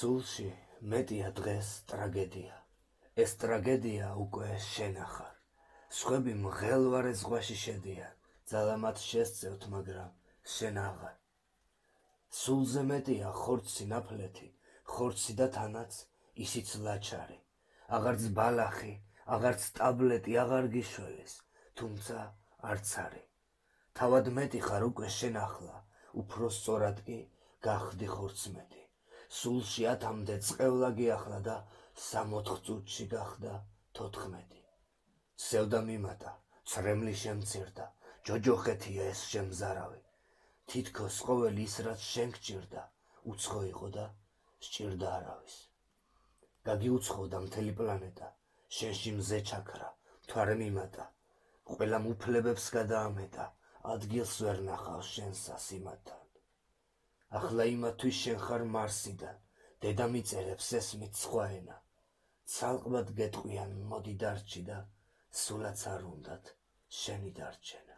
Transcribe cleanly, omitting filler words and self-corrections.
სულში მეტია დღეს ტრაგედია. ეს ტრაგედია უკვე შენ ახარ. სხვები მღელვარე ზღვაში შედიან, ძალა მათ შესწევთ, მაგრამ შენ აღარ. სულზე მეტია ხორცი ნაფლეთი, ხორცი და თანაც ისიც ლაჩარი. აღარც ბალახი, აღარც ტაბლეტი აღარ გიშველის, თუმცა არც არის. თავად მეტი ხარ უკვე შენ ახლა, უფრო სწორად კი გახდი ხორცმეტი. სულში 10-მდე წყევლა გიახლა და 60 წუთში გახდა 14. სევდა მიმატა, ცრემლი შემცირდა, ჯოჯოხეთია ეს შემზარავი. თითქოს ყოველი ის რაც შენ გჭირდა, უცხო იყო და სჭირდა არავის. გაგიუცხოვდა მთელი პლანეტა, შენში მზე ჩაქრა, მთვარე მიმატა. ყველამ უფლებებს გადაამეტა, ადგილს ვერ ნახავს შენსა სიმათთან. ახლა იმათთვის შენ ხარ მარსიდან, დედამიწერებს ესმით სხვა ენა. ცალკბად გეტყვიან მოდი დარჩი და სულაც არ უნდათ შენი დარჩენა.